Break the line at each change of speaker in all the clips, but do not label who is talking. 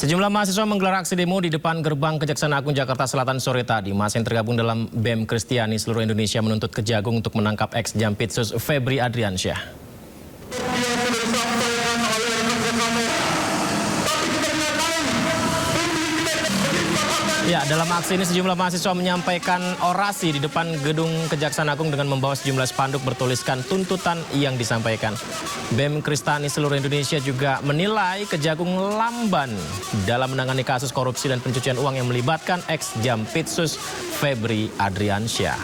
Sejumlah mahasiswa menggelar aksi demo di depan gerbang Kejaksaan Agung Jakarta Selatan sore tadi. Massa yang tergabung dalam BEM Kristiani seluruh Indonesia menuntut Kejagung untuk menangkap ex-Jampitsus Febri Adriansyah. Ya, dalam aksi ini sejumlah mahasiswa menyampaikan orasi di depan gedung Kejaksaan Agung dengan membawa sejumlah spanduk bertuliskan tuntutan yang disampaikan. BEM Kristiani seluruh Indonesia juga menilai Kejagung lamban dalam menangani kasus korupsi dan pencucian uang yang melibatkan ex-Jampitsus Febri Adriansyah.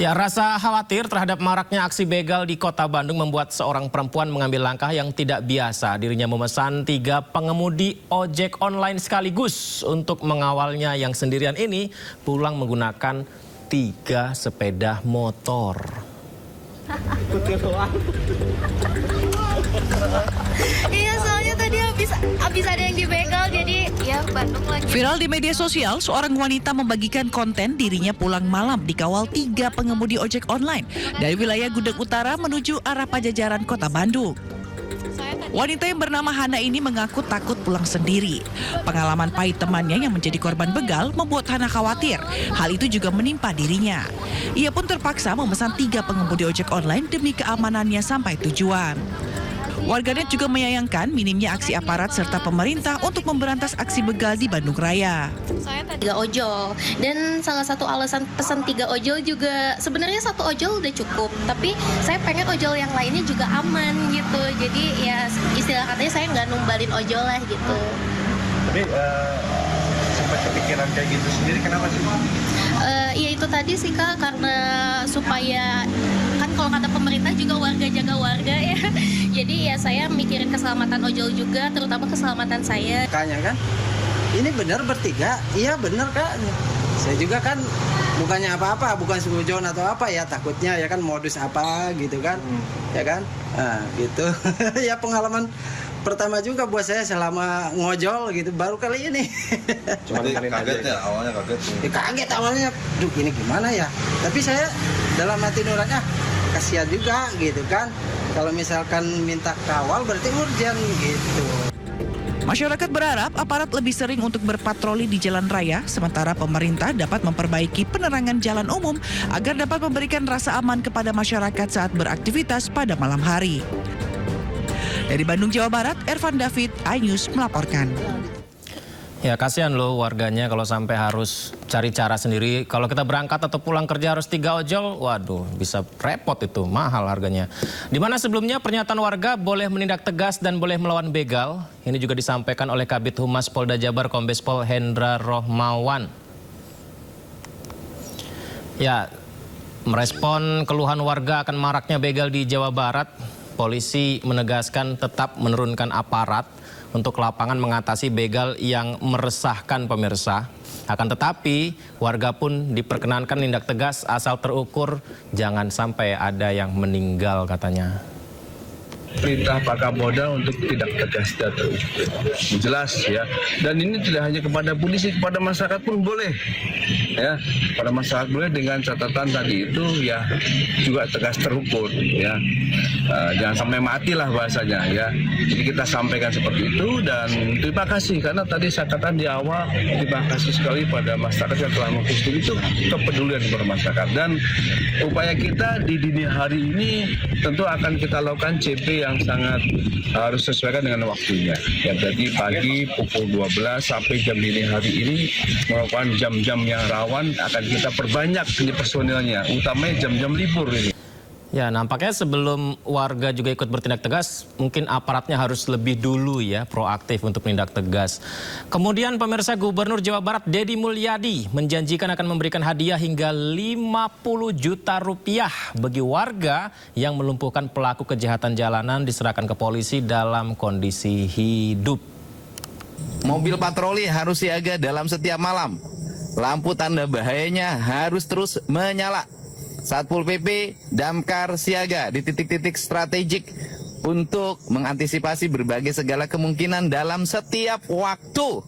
Ya, rasa khawatir terhadap maraknya aksi begal di Kota Bandung membuat seorang perempuan mengambil langkah yang tidak biasa. Dirinya memesan 3 pengemudi ojek online sekaligus untuk mengawalnya yang sendirian ini pulang menggunakan 3 sepeda motor.
Iya, soalnya tadi habis ada yang dibegal, jadi ya Bandung lagi.
Viral di media sosial, seorang wanita membagikan konten dirinya pulang malam dikawal 3 pengemudi ojek online dari wilayah Gudeg Utara menuju arah Pajajaran Kota Bandung. Wanita yang bernama Hana ini mengaku takut pulang sendiri. Pengalaman pahit temannya yang menjadi korban begal membuat Hana khawatir. Hal itu juga menimpa dirinya. Ia pun terpaksa memesan 3 pengemudi ojek online demi keamanannya sampai tujuan. Warganet juga menyayangkan minimnya aksi aparat serta pemerintah untuk memberantas aksi begal di Bandung Raya.
Saya tadi 3 ojol, dan salah satu alasan pesan 3 ojol juga sebenarnya 1 ojol udah cukup, tapi saya pengen ojol yang lainnya juga aman gitu. Jadi ya istilah katanya saya nggak numbalin ojol lah gitu.
Tapi sempat kepikiran kayak gitu sendiri, kenapa sih?
Ya itu tadi sih Kak, karena supaya kan kalau kata pemerintah juga warga jaga warga ya. Jadi ya saya mikirin keselamatan ojol juga, terutama keselamatan saya.
Kayaknya kan, ini benar bertiga? Iya benar Kak. Saya juga kan bukannya apa-apa, bukan sembunyian atau apa ya, takutnya ya kan modus apa gitu kan, ya kan, nah gitu. Ya pengalaman pertama juga buat saya selama ngojol gitu, baru kali ini.
Cuma kaget ya, awalnya kaget.
Ya, kaget awalnya, duh ini gimana ya. Tapi saya dalam hati nurani, kasihan juga gitu kan. Kalau misalkan minta kawal berarti urgent gitu.
Masyarakat berharap aparat lebih sering untuk berpatroli di jalan raya, sementara pemerintah dapat memperbaiki penerangan jalan umum agar dapat memberikan rasa aman kepada masyarakat saat beraktivitas pada malam hari. Dari Bandung, Jawa Barat, Ervan David, iNews melaporkan.
Ya, kasihan loh warganya kalau sampai harus cari cara sendiri. Kalau kita berangkat atau pulang kerja harus 3 ojol, waduh bisa repot itu, mahal harganya. Dimana sebelumnya pernyataan warga boleh menindak tegas dan boleh melawan begal. Ini juga disampaikan oleh Kabid Humas Polda Jabar Kombes Pol Hendra Rohmawan. Ya, merespon keluhan warga akan maraknya begal di Jawa Barat, polisi menegaskan tetap menurunkan aparat untuk lapangan mengatasi begal yang meresahkan pemirsa. Akan tetapi warga pun diperkenankan tindak tegas asal terukur, jangan sampai ada yang meninggal katanya.
Perintah Pak Kapolda untuk tidak tegas dan terukur. Jelas ya. Dan ini tidak hanya kepada polisi, kepada masyarakat pun boleh. Ya, pada masyarakat boleh dengan catatan tadi itu ya juga tegas terukur ya. Jangan sampai matilah bahasanya ya. Jadi kita sampaikan seperti itu dan terima kasih karena tadi saya katakan di awal terima kasih sekali pada masyarakat yang telah mengkhusus itu kepedulian kepada masyarakat dan upaya kita di dini hari ini tentu akan kita lakukan CP yang sangat harus sesuaikan dengan waktunya. Ya, jadi pagi pukul 12 sampai jam dini hari ini merupakan jam-jam yang rawan akan kita perbanyak ini personilnya, utamanya jam-jam libur ini.
Ya, nampaknya sebelum warga juga ikut bertindak tegas, mungkin aparatnya harus lebih dulu ya, proaktif untuk menindak tegas. Kemudian pemirsa, Gubernur Jawa Barat Deddy Mulyadi menjanjikan akan memberikan hadiah hingga 50 juta rupiah bagi warga yang melumpuhkan pelaku kejahatan jalanan diserahkan ke polisi dalam kondisi hidup.
Mobil patroli harus siaga dalam setiap malam. Lampu tanda bahayanya harus terus menyala. Satpol PP, Damkar siaga di titik-titik strategik untuk mengantisipasi berbagai segala kemungkinan dalam setiap waktu.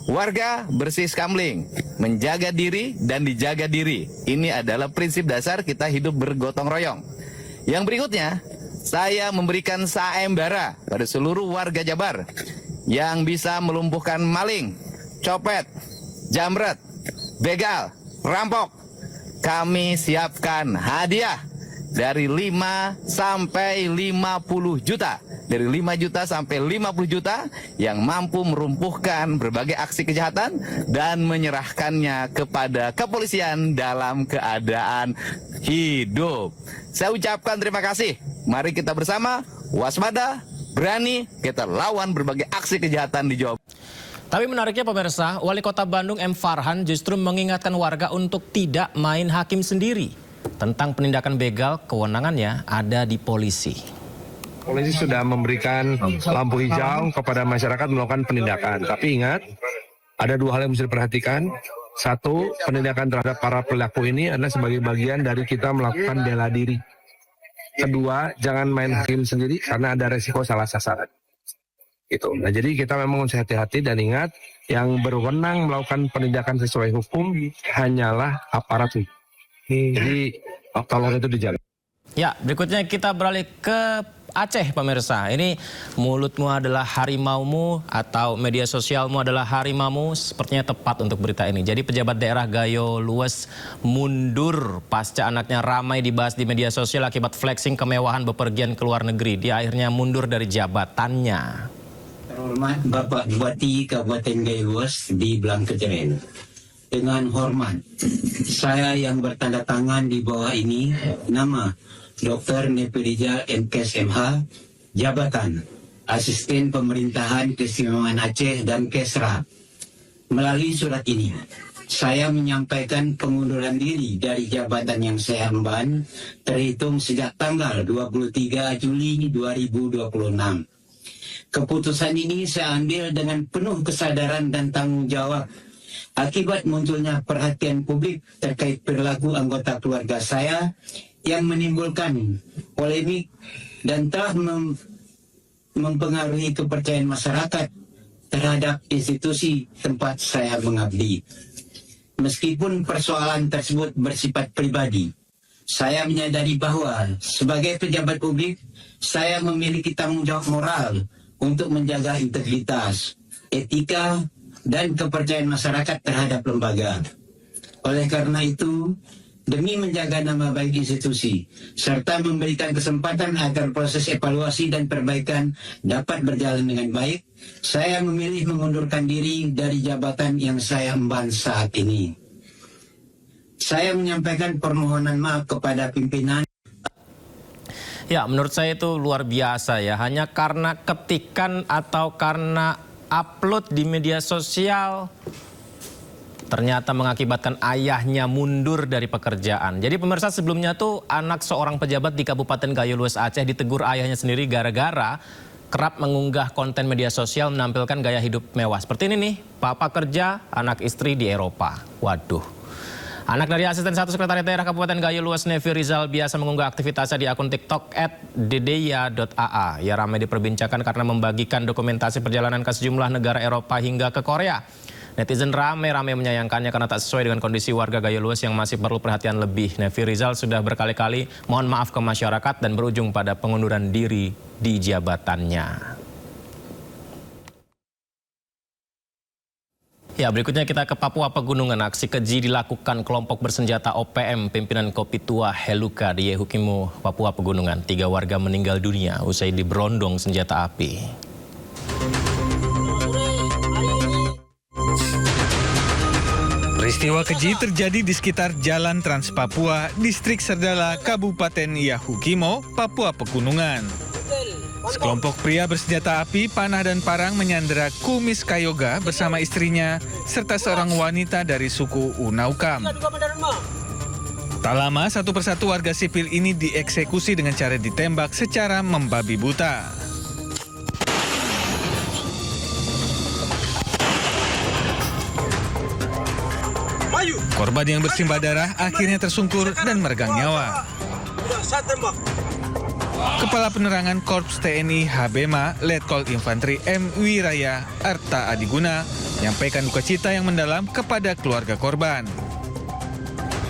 Warga bersih skamling, menjaga diri dan dijaga diri. Ini adalah prinsip dasar kita hidup bergotong royong. Yang berikutnya, saya memberikan sayembara pada seluruh warga Jabar yang bisa melumpuhkan maling, copet, jamret, begal, rampok. Kami siapkan hadiah dari 5 sampai 50 juta. Dari 5 juta sampai 50 juta yang mampu merumpuhkan berbagai aksi kejahatan dan menyerahkannya kepada kepolisian dalam keadaan hidup. Saya ucapkan terima kasih. Mari kita bersama waspada, berani, kita lawan berbagai aksi kejahatan di Jawa.
Tapi menariknya pemirsa, Wali Kota Bandung M. Farhan justru mengingatkan warga untuk tidak main hakim sendiri. Tentang penindakan begal, kewenangannya ada di polisi.
Polisi sudah memberikan lampu hijau kepada masyarakat melakukan penindakan. Tapi ingat, ada 2 hal yang mesti diperhatikan. 1, penindakan terhadap para pelaku ini adalah sebagai bagian dari kita melakukan bela diri. 2, jangan main hakim sendiri karena ada resiko salah sasaran. Gitu. Nah, jadi kita memang harus hati-hati dan ingat, yang berwenang melakukan penindakan sesuai hukum hanyalah aparat hukum. Jadi tolong itu dijaga.
Ya, berikutnya kita beralih ke Aceh pemirsa. Ini mulutmu adalah harimaumu atau media sosialmu adalah harimaumu, sepertinya tepat untuk berita ini. Jadi pejabat daerah Gayo Lues mundur pasca anaknya ramai dibahas di media sosial akibat flexing kemewahan bepergian ke luar negeri. Dia akhirnya mundur dari jabatannya.
Terhormat Bapak Bupati Kabupaten Gayo Lues di Blangkeceren. Dengan hormat, saya yang bertanda tangan di bawah ini, nama Dr. Nepirijal MKes MH, jabatan Asisten Pemerintahan Keistimewaan Aceh dan Kesra. Melalui surat ini, saya menyampaikan pengunduran diri dari jabatan yang saya emban terhitung sejak tanggal 23 Juli 2026. Keputusan ini saya ambil dengan penuh kesadaran dan tanggung jawab akibat munculnya perhatian publik terkait perilaku anggota keluarga saya yang menimbulkan polemik dan telah mempengaruhi kepercayaan masyarakat terhadap institusi tempat saya mengabdi. Meskipun persoalan tersebut bersifat pribadi, saya menyadari bahwa sebagai pejabat publik, saya memiliki tanggung jawab moral untuk menjaga integritas, etika, dan kepercayaan masyarakat terhadap lembaga. Oleh karena itu, demi menjaga nama baik institusi, serta memberikan kesempatan agar proses evaluasi dan perbaikan dapat berjalan dengan baik, saya memilih mengundurkan diri dari jabatan yang saya emban saat ini. Saya menyampaikan permohonan maaf kepada pimpinan.
Ya, menurut saya itu luar biasa ya. Hanya karena ketikan atau karena upload di media sosial, ternyata mengakibatkan ayahnya mundur dari pekerjaan. Jadi pemirsa, sebelumnya tuh anak seorang pejabat di Kabupaten Gayo Lues Aceh ditegur ayahnya sendiri gara-gara kerap mengunggah konten media sosial menampilkan gaya hidup mewah. Seperti ini nih, papa kerja, anak istri di Eropa. Waduh. Anak dari asisten 1 Sekretariat Daerah Kabupaten Gayo Lues, Nevi Rizal, biasa mengunggah aktivitasnya di akun TikTok @dedeya.aa. Ia ramai diperbincangkan karena membagikan dokumentasi perjalanan ke sejumlah negara Eropa hingga ke Korea. Netizen rame-rame menyayangkannya karena tak sesuai dengan kondisi warga Gayo Lues yang masih perlu perhatian lebih. Nevi Rizal sudah berkali-kali mohon maaf ke masyarakat dan berujung pada pengunduran diri di jabatannya. Ya, berikutnya kita ke Papua Pegunungan. Aksi keji dilakukan kelompok bersenjata OPM pimpinan Kopi Tua Heluka di Yehukimo, Papua Pegunungan. 3 warga meninggal dunia usai diberondong senjata api.
Peristiwa keji terjadi di sekitar Jalan Trans Papua, Distrik Serdala, Kabupaten Yahukimo, Papua Pegunungan. Sekelompok pria bersenjata api, panah dan parang menyandera Kumis Kayoga bersama istrinya serta seorang wanita dari suku Unaukam. Tak lama, satu persatu warga sipil ini dieksekusi dengan cara ditembak secara membabi buta. Korban yang bersimbah darah akhirnya tersungkur dan meregang nyawa. Kepala Penerangan Korps TNI HBMA, Letkol Infanteri M. Wiraya Arta Adiguna, menyampaikan duka cita yang mendalam kepada keluarga korban.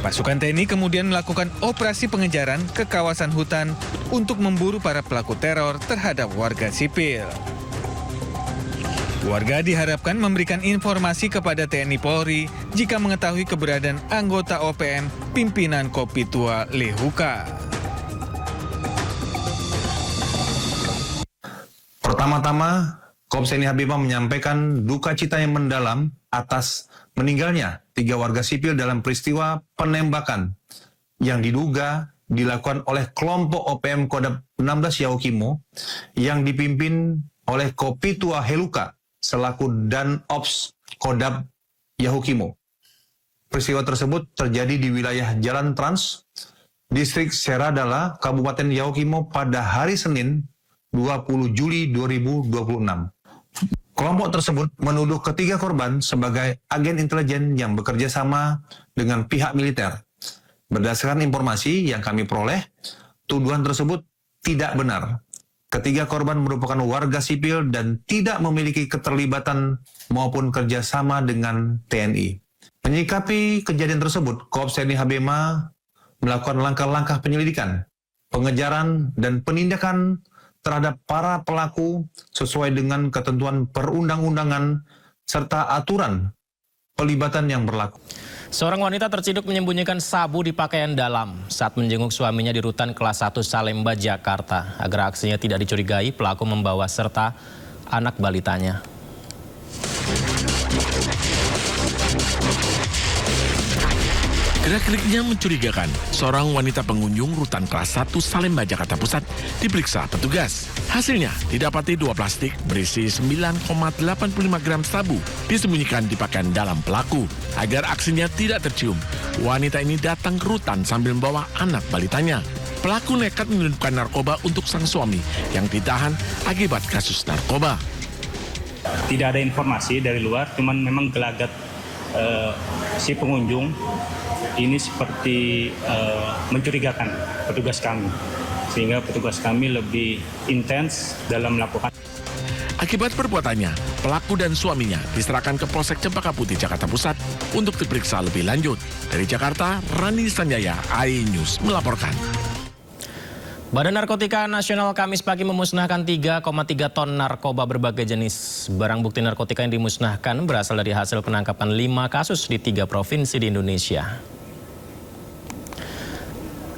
Pasukan TNI kemudian melakukan operasi pengejaran ke kawasan hutan untuk memburu para pelaku teror terhadap warga sipil. Warga diharapkan memberikan informasi kepada TNI Polri jika mengetahui keberadaan anggota OPM pimpinan Kopi Tua Lehuka.
Pertama-tama, Korps TNI HBMA menyampaikan duka cita yang mendalam atas meninggalnya 3 warga sipil dalam peristiwa penembakan yang diduga dilakukan oleh kelompok OPM Kodam 16 Yahukimo yang dipimpin oleh Kopi Tua Lehuka selaku Dan Ops Kodam Yahukimo. Peristiwa tersebut terjadi di wilayah Jalan Trans, Distrik Seradala, Kabupaten Yahukimo pada hari Senin 20 Juli 2026. Kelompok tersebut menuduh ketiga korban sebagai agen intelijen yang bekerja sama dengan pihak militer. Berdasarkan informasi yang kami peroleh, tuduhan tersebut tidak benar. Ketiga korban merupakan warga sipil dan tidak memiliki keterlibatan maupun kerjasama dengan TNI. Menyikapi kejadian tersebut, Korps TNI HBMA melakukan langkah-langkah penyelidikan, pengejaran, dan penindakan terhadap para pelaku sesuai dengan ketentuan perundang-undangan serta aturan pelibatan yang berlaku.
Seorang wanita terciduk menyembunyikan sabu di pakaian dalam saat menjenguk suaminya di rutan kelas 1 Salemba, Jakarta. Agar aksinya tidak dicurigai, pelaku membawa serta anak balitanya.
Gerak-geriknya mencurigakan. Seorang wanita pengunjung rutan kelas 1 Salemba, Jakarta Pusat diperiksa petugas. Hasilnya didapati 2 plastik berisi 9,85 gram sabu disembunyikan di pakaian dalam pelaku. Agar aksinya tidak tercium, wanita ini datang ke rutan sambil membawa anak balitanya. Pelaku nekat menyelundupkan narkoba untuk sang suami yang ditahan akibat kasus narkoba.
Tidak ada informasi dari luar, cuman memang gelagat si pengunjung ini seperti mencurigakan petugas kami, sehingga petugas kami lebih intens dalam melakukan.
Akibat perbuatannya, pelaku dan suaminya diserahkan ke Polsek Cempaka Putih, Jakarta Pusat untuk diperiksa lebih lanjut. Dari Jakarta, Rani Sanjaya, iNews melaporkan.
Badan Narkotika Nasional Kamis pagi memusnahkan 3,3 ton narkoba berbagai jenis. Barang bukti narkotika yang dimusnahkan berasal dari hasil penangkapan 5 kasus di 3 provinsi di Indonesia.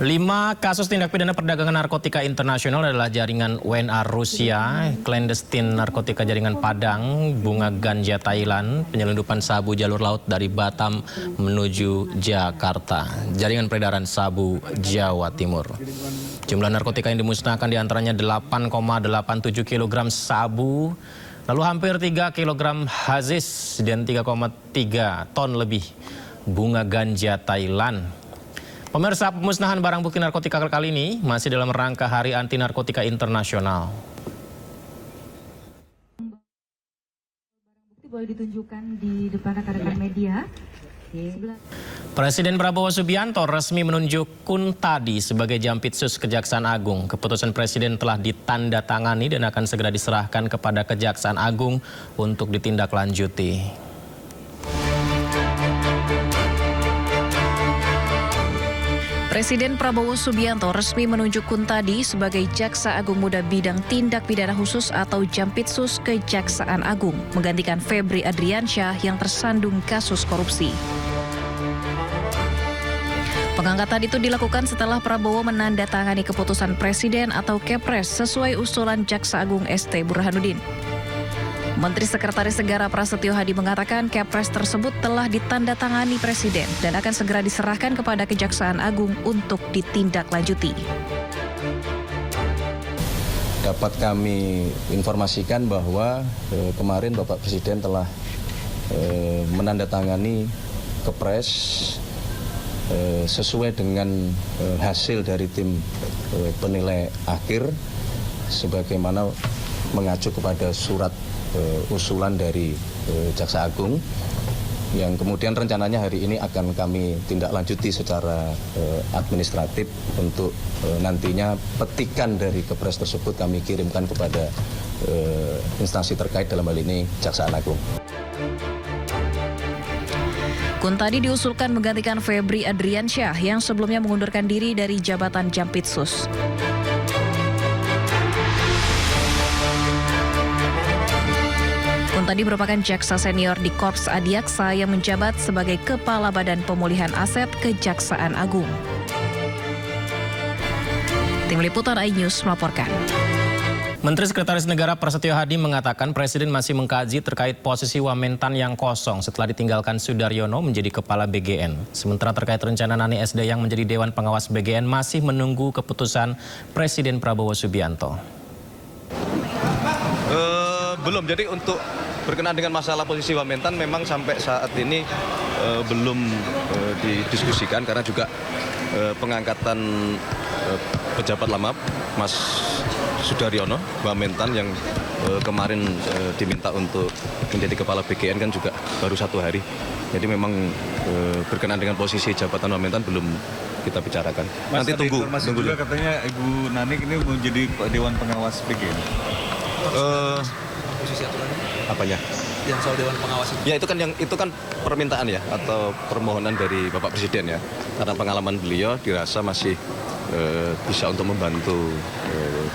5 kasus tindak pidana perdagangan narkotika internasional adalah jaringan WNA Rusia, clandestine narkotika jaringan Padang, bunga ganja Thailand, penyelundupan sabu jalur laut dari Batam menuju Jakarta, jaringan peredaran sabu Jawa Timur. Jumlah narkotika yang dimusnahkan diantaranya 8,87 kg sabu, lalu hampir 3 kg hazis dan 3,3 ton lebih bunga ganja Thailand. Pemirsa, pemusnahan barang bukti narkotika kali ini masih dalam rangka Hari Anti Narkotika Internasional.
Boleh ditunjukkan di depan rekan-rekan media.
Presiden Prabowo Subianto resmi menunjuk Kuntadi sebagai Jampitsus Kejaksaan Agung. Keputusan Presiden telah ditandatangani dan akan segera diserahkan kepada Kejaksaan Agung untuk ditindaklanjuti.
Presiden Prabowo Subianto resmi menunjuk Kuntadi sebagai Jaksa Agung Muda Bidang Tindak Pidana Khusus atau Jampitsus Kejaksaan Agung, menggantikan Febri Adriansyah yang tersandung kasus korupsi. Pengangkatan itu dilakukan setelah Prabowo menandatangani keputusan Presiden atau Kepres sesuai usulan Jaksa Agung ST Burhanuddin. Menteri Sekretaris Negara Prasetyo Hadi mengatakan Kepres tersebut telah ditandatangani Presiden dan akan segera diserahkan kepada Kejaksaan Agung untuk ditindaklanjuti.
Dapat kami informasikan bahwa kemarin Bapak Presiden telah menandatangani Kepres sesuai dengan hasil dari tim penilai akhir sebagaimana mengacu kepada surat usulan dari Jaksa Agung yang kemudian rencananya hari ini akan kami tindak lanjuti secara administratif untuk nantinya petikan dari Kepres tersebut kami kirimkan kepada instansi terkait, dalam hal ini Kejaksaan Agung.
Kuntadi diusulkan menggantikan Febri Adriansyah yang sebelumnya mengundurkan diri dari jabatan Jampitsus. Kuntadi merupakan jaksa senior di Korps Adiaksa yang menjabat sebagai Kepala Badan Pemulihan Aset Kejaksaan Agung. Tim Liputan iNews melaporkan.
Menteri Sekretaris Negara Prasetyo Hadi mengatakan Presiden masih mengkaji terkait posisi Wamentan yang kosong setelah ditinggalkan Sudaryono menjadi Kepala BGN. Sementara terkait rencana Nani SD yang menjadi Dewan Pengawas BGN masih menunggu keputusan Presiden Prabowo Subianto.
Belum, jadi untuk berkenaan dengan masalah posisi Wamentan memang sampai saat ini belum didiskusikan karena juga pengangkatan pejabat lama Mas Sudaryono Wamentan yang kemarin diminta untuk menjadi Kepala BGN kan juga baru 1 hari. Jadi memang berkenaan dengan posisi jabatan Wamentan belum kita bicarakan.
Mas,
nanti tunggu
juga katanya Ibu Nanik ini mau jadi Dewan Pengawas BGN.
Posisi aturannya? Apanya? Yang soal Dewan Pengawas itu? Ya itu kan permintaan ya atau permohonan dari Bapak Presiden ya. Karena pengalaman beliau dirasa masih bisa untuk membantu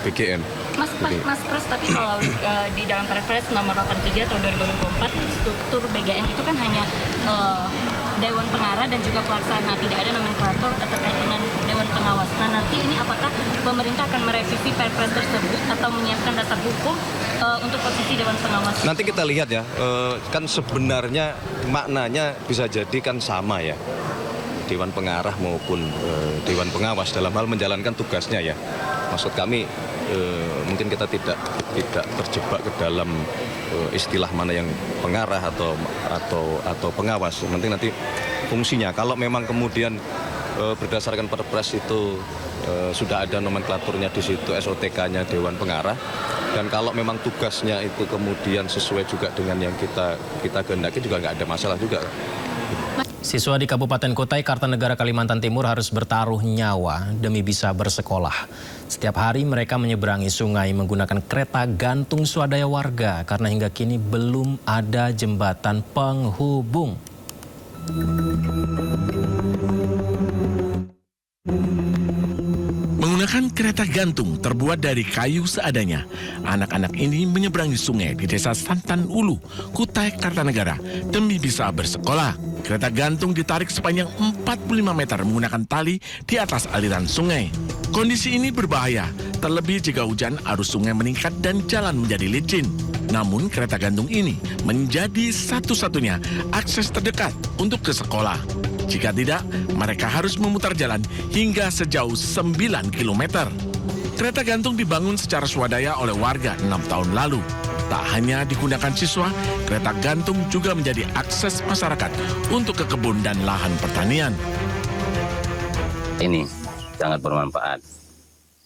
BGN.
Mas Pres, tapi kalau di dalam Perpres nomor 83 tahun 2024 struktur BGN itu kan hanya Dewan Pengarah dan juga pelaksana, tidak ada nomenklatur terkait dengan Dewan Pengawas. Nah nanti ini apakah pemerintah akan merevisi Perpres tersebut atau menyiapkan dasar hukum untuk posisi Dewan Pengawas?
Nanti kita lihat ya, kan sebenarnya maknanya bisa jadi kan sama ya. Dewan Pengarah maupun Dewan Pengawas dalam hal menjalankan tugasnya ya. Maksud kami mungkin kita tidak terjebak ke dalam istilah mana yang pengarah atau pengawas. Nanti fungsinya. Kalau memang kemudian berdasarkan Perpres itu sudah ada nomenklaturnya di situ, SOTK-nya Dewan Pengarah. Dan kalau memang tugasnya itu kemudian sesuai juga dengan yang kita kehendaki juga nggak ada masalah juga.
Siswa di Kabupaten Kutai, Kartanegara, Kalimantan Timur harus bertaruh nyawa demi bisa bersekolah. Setiap hari mereka menyeberangi sungai menggunakan kereta gantung swadaya warga karena hingga kini belum ada jembatan penghubung.
Menggunakan kereta gantung terbuat dari kayu seadanya, anak-anak ini menyeberangi sungai di Desa Santan Ulu, Kutai Kartanegara demi bisa bersekolah. Kereta gantung ditarik sepanjang 45 meter menggunakan tali di atas aliran sungai. Kondisi ini berbahaya, terlebih jika hujan arus sungai meningkat dan jalan menjadi licin. Namun kereta gantung ini menjadi satu-satunya akses terdekat untuk ke sekolah. Jika tidak, mereka harus memutar jalan hingga sejauh 9 km. Kereta gantung dibangun secara swadaya oleh warga 6 tahun lalu. Tak hanya digunakan siswa, kereta gantung juga menjadi akses masyarakat untuk ke kebun dan lahan pertanian.
Ini sangat bermanfaat.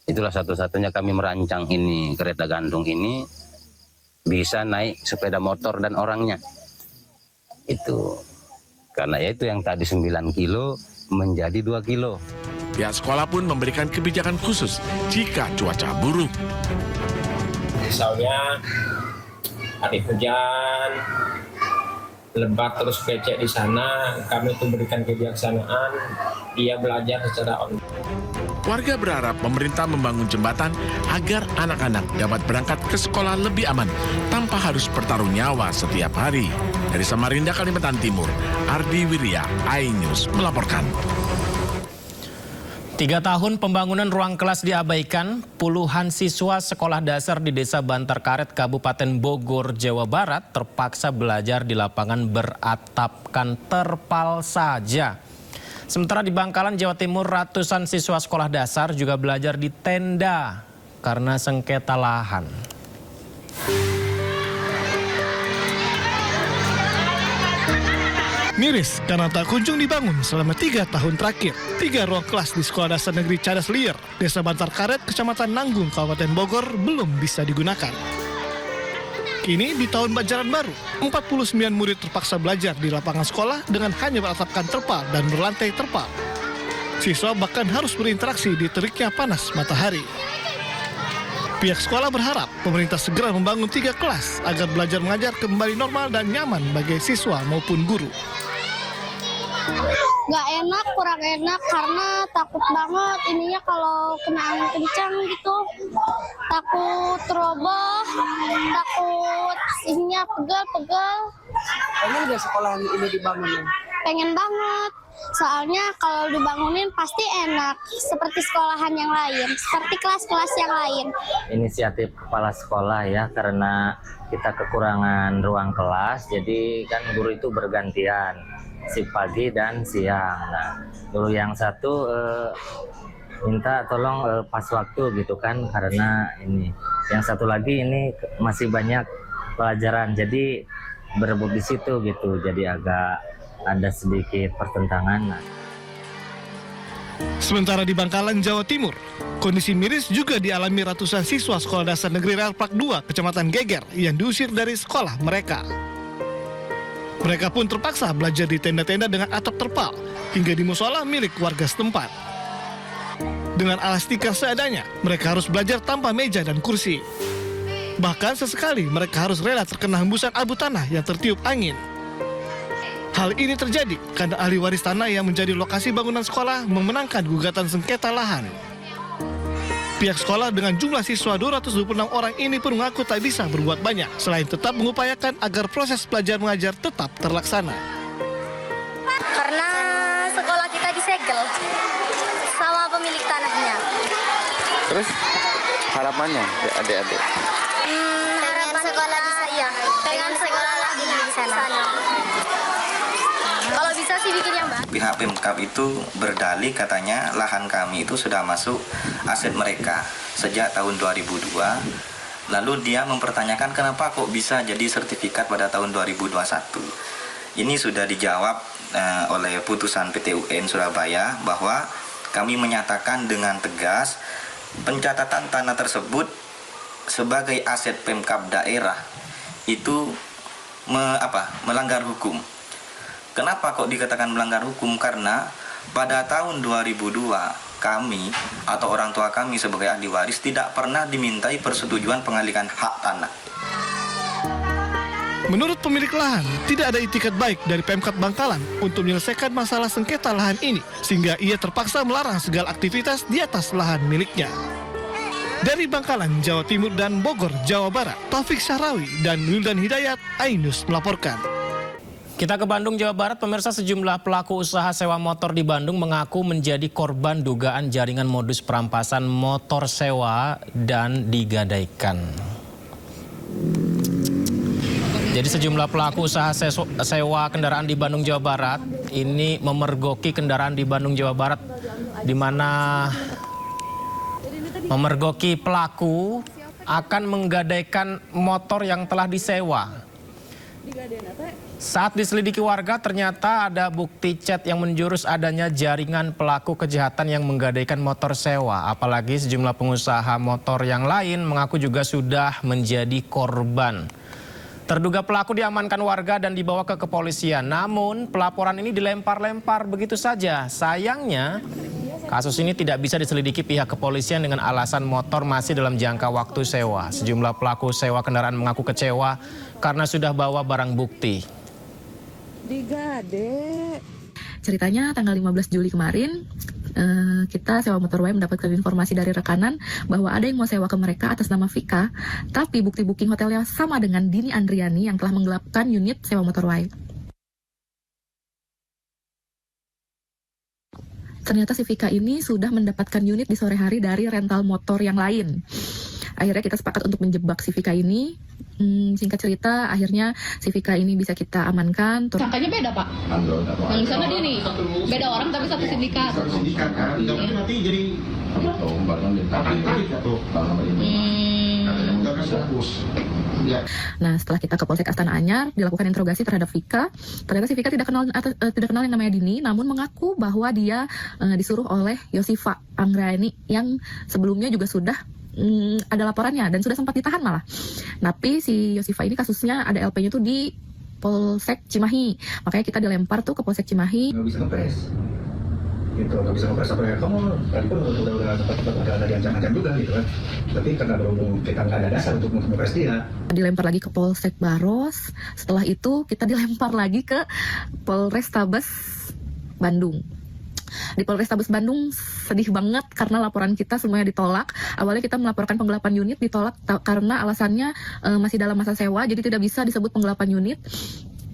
Itulah satu-satunya kami merancang ini, kereta gantung ini bisa naik sepeda motor dan orangnya. Itu karena itu yang tadi 9 kilo menjadi 2 kilo.
Pihak sekolah pun memberikan kebijakan khusus jika cuaca buruk.
Misalnya hari hujan, lebat terus becek di sana, kami itu berikan kebijaksanaan, dia belajar secara online.
Warga berharap pemerintah membangun jembatan agar anak-anak dapat berangkat ke sekolah lebih aman tanpa harus bertaruh nyawa setiap hari. Dari Samarinda, Kalimantan Timur, Ardi Wirya, iNews melaporkan.
3 tahun pembangunan ruang kelas diabaikan, puluhan siswa sekolah dasar di Desa Bantar Karet, Kabupaten Bogor, Jawa Barat terpaksa belajar di lapangan beratapkan terpal saja. Sementara di Bangkalan, Jawa Timur, ratusan siswa sekolah dasar juga belajar di tenda karena sengketa lahan.
Miris karena tak kunjung dibangun selama 3 tahun terakhir. 3 ruang kelas di Sekolah Dasar Negeri Cadas Lier, Desa Bantar Karet, Kecamatan Nanggung, Kabupaten Bogor belum bisa digunakan. Kini di tahun ajaran baru, 49 murid terpaksa belajar di lapangan sekolah dengan hanya beratapkan terpal dan berlantai terpal. Siswa bahkan harus berinteraksi di teriknya panas matahari. Pihak sekolah berharap pemerintah segera membangun 3 kelas agar belajar mengajar kembali normal dan nyaman bagi siswa maupun guru.
Gak enak, kurang enak karena takut banget ininya kalau kena angin kencang gitu. Takut roboh, takut ininya pegel-pegel.
Pengen nggak sekolah ini dibangunin?
Pengen banget. Soalnya kalau dibangunin pasti enak, seperti sekolahan yang lain, seperti kelas-kelas yang lain.
Inisiatif kepala sekolah ya, karena kita kekurangan ruang kelas, jadi kan guru itu bergantian, shift pagi dan siang. Nah, guru yang satu minta tolong pas waktu gitu kan, karena ini. Yang satu lagi ini masih banyak pelajaran, jadi berebut di situ gitu, jadi agak ada sedikit pertentangan.
Sementara di Bangkalan, Jawa Timur, kondisi miris juga dialami ratusan siswa Sekolah Dasar Negeri Relpak 2, Kecamatan Geger, yang diusir dari sekolah mereka. Mereka pun terpaksa belajar di tenda-tenda dengan atap terpal, hingga di musola milik warga setempat. Dengan alas tikar seadanya, mereka harus belajar tanpa meja dan kursi. Bahkan sesekali mereka harus rela terkena hembusan abu tanah yang tertiup angin. Hal ini terjadi karena ahli waris tanah yang menjadi lokasi bangunan sekolah memenangkan gugatan sengketa lahan. Pihak sekolah dengan jumlah siswa 226 orang ini pun mengaku tak bisa berbuat banyak, selain tetap mengupayakan agar proses belajar mengajar tetap terlaksana.
Karena sekolah kita disegel sama pemilik tanahnya.
Terus harapannya adik-adik?
Harapan sekolah bisa, ya, pengen sekolah lagi di sana. Kalau bisa sih bikin yang bagus.
Pihak Pemkab itu berdalih katanya lahan kami itu sudah masuk aset mereka sejak tahun 2002. Lalu dia mempertanyakan kenapa kok bisa jadi sertifikat pada tahun 2021. Ini sudah dijawab oleh putusan PT UN Surabaya bahwa kami menyatakan dengan tegas pencatatan tanah tersebut sebagai aset Pemkab daerah itu melanggar hukum. Kenapa kok dikatakan melanggar hukum? Karena pada tahun 2002 kami atau orang tua kami sebagai ahli waris tidak pernah dimintai persetujuan pengalihan hak tanah.
Menurut pemilik lahan, tidak ada itikat baik dari Pemkab Bangkalan untuk menyelesaikan masalah sengketa lahan ini, sehingga ia terpaksa melarang segala aktivitas di atas lahan miliknya. Dari Bangkalan, Jawa Timur dan Bogor, Jawa Barat, Taufik Syahrawi dan Wildan Hidayat, Ainus melaporkan.
Kita ke Bandung, Jawa Barat. Pemirsa, sejumlah pelaku usaha sewa motor di Bandung mengaku menjadi korban dugaan jaringan modus perampasan motor sewa dan digadaikan. Jadi sejumlah pelaku usaha sewa kendaraan di Bandung, Jawa Barat ini memergoki kendaraan di Bandung, Jawa Barat, di mana memergoki pelaku akan menggadaikan motor yang telah disewa. Saat diselidiki warga, ternyata ada bukti chat yang menjurus adanya jaringan pelaku kejahatan yang menggadaikan motor sewa. Apalagi sejumlah pengusaha motor yang lain mengaku juga sudah menjadi korban. Terduga pelaku diamankan warga dan dibawa ke kepolisian. Namun pelaporan ini dilempar-lempar begitu saja. Sayangnya kasus ini tidak bisa diselidiki pihak kepolisian dengan alasan motor masih dalam jangka waktu sewa. Sejumlah pelaku sewa kendaraan mengaku kecewa karena sudah bawa barang bukti.
Ceritanya tanggal 15 Juli kemarin kita sewa motorway mendapatkan informasi dari rekanan bahwa ada yang mau sewa ke mereka atas nama Vika, tapi bukti booking hotelnya sama dengan Dini Andriani yang telah menggelapkan unit sewa motorway. Ternyata si Vika ini sudah mendapatkan unit di sore hari dari rental motor yang lain. Akhirnya kita sepakat untuk menjebak si Vika ini. Singkat cerita, akhirnya si Vika ini bisa kita amankan.
Sangkanya beda, Pak. Yang di sana dia nih, beda orang tapi satu sindikat. Satu sindikat kan? Nanti jadi
Nah, setelah kita ke Polsek Astana Anyar, dilakukan interogasi terhadap Vika. Ternyata si Vika tidak kenal yang namanya Dini, namun mengaku bahwa dia disuruh oleh Yosifa Anggrani yang sebelumnya juga sudah ada laporannya dan sudah sempat ditahan malah. Tapi si Yosifa ini kasusnya ada LP-nya tuh di Polsek Cimahi, makanya kita dilempar tuh ke Polsek Cimahi.
Nggak bisa ngepres, gitu, nggak bisa ngepres apa ya, kamu tadi pun udah sempat ada diancam-ancam juga gitu kan, tapi karena berhubung kita nggak ada dasar untuk ngepres dia.
Dilempar lagi ke Polsek Baros, setelah itu kita dilempar lagi ke Polrestabes Bandung. Di Polrestabes Bandung sedih banget karena laporan kita semuanya ditolak. Awalnya kita melaporkan penggelapan unit, ditolak karena alasannya masih dalam masa sewa, jadi tidak bisa disebut penggelapan unit.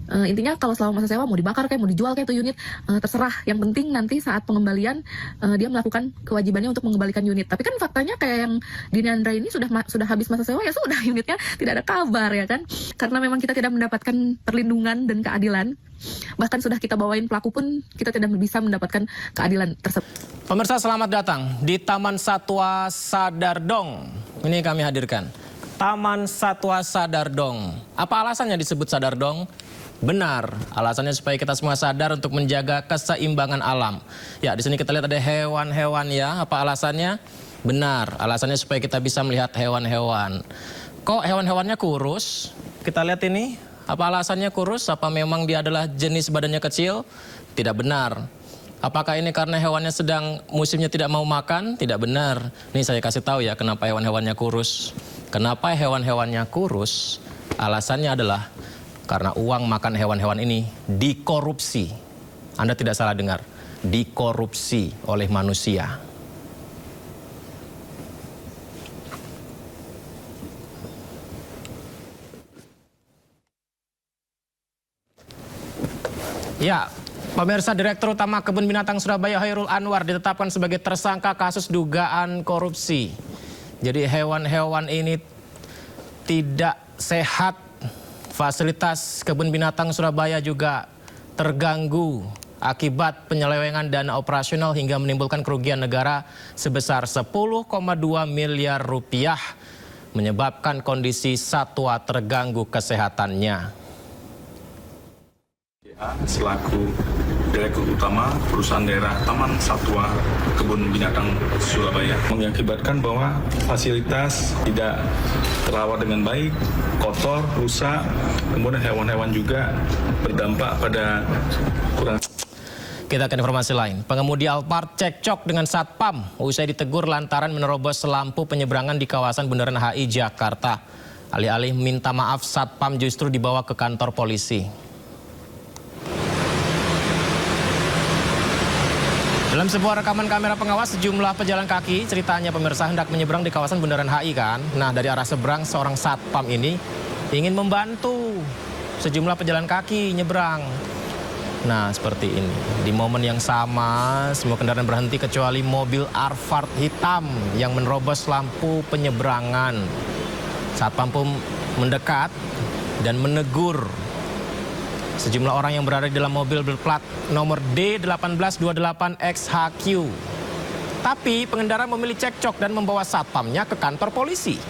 Intinya kalau selama masa sewa mau dibakar kayak mau dijual kayak itu unit terserah. Yang penting nanti saat pengembalian dia melakukan kewajibannya untuk mengembalikan unit. Tapi kan faktanya kayak yang di Neandra ini sudah habis masa sewa, ya sudah unitnya tidak ada kabar ya kan. Karena memang kita tidak mendapatkan perlindungan dan keadilan. Bahkan sudah kita bawain pelaku pun kita tidak bisa mendapatkan keadilan tersebut.
Pemirsa, selamat datang di Taman Satwa Sadardong. Ini kami hadirkan. Taman Satwa Sadardong. Apa alasannya disebut Sadardong? Benar, alasannya supaya kita semua sadar untuk menjaga keseimbangan alam. Ya, di sini kita lihat ada hewan-hewan ya. Apa alasannya? Benar, alasannya supaya kita bisa melihat hewan-hewan. Kok hewan-hewannya kurus? Kita lihat ini. Apa alasannya kurus? Apa memang dia adalah jenis badannya kecil? Tidak benar. Apakah ini karena hewannya sedang musimnya tidak mau makan? Tidak benar. Nih saya kasih tahu ya kenapa hewan-hewannya kurus. Kenapa hewan-hewannya kurus? Alasannya adalah karena uang makan hewan-hewan ini dikorupsi. Anda tidak salah dengar, dikorupsi oleh manusia. Ya, pemirsa, Direktur Utama Kebun Binatang Surabaya Hairul Anwar ditetapkan sebagai tersangka kasus dugaan korupsi. Jadi hewan-hewan ini tidak sehat. Fasilitas Kebun Binatang Surabaya juga terganggu akibat penyelewengan dana operasional hingga menimbulkan kerugian negara sebesar 10,2 miliar rupiah, menyebabkan kondisi satwa terganggu kesehatannya.
Selaku Direktur Utama Perusahaan Daerah Taman Satwa Kebun Binatang Surabaya mengakibatkan bahwa fasilitas tidak terawat dengan baik, kotor, rusak, kemudian hewan-hewan juga berdampak pada kurang.
Kita ke informasi lain. Pengemudi Alphard cekcok dengan Satpam usai ditegur lantaran menerobos lampu penyeberangan di kawasan Bundaran HI Jakarta. Alih-alih minta maaf, Satpam justru dibawa ke kantor polisi. Dalam sebuah rekaman kamera pengawas, sejumlah pejalan kaki, ceritanya pemirsa hendak menyeberang di kawasan Bundaran HI kan. Nah, dari arah seberang seorang Satpam ini ingin membantu sejumlah pejalan kaki nyeberang. Nah, seperti ini. Di momen yang sama, semua kendaraan berhenti kecuali mobil Alphard hitam yang menerobos lampu penyeberangan. Satpam pun mendekat dan menegur sejumlah orang yang berada di dalam mobil berplat nomor D1828XHQ. Tapi pengendara memilih cekcok dan membawa satpamnya ke kantor polisi.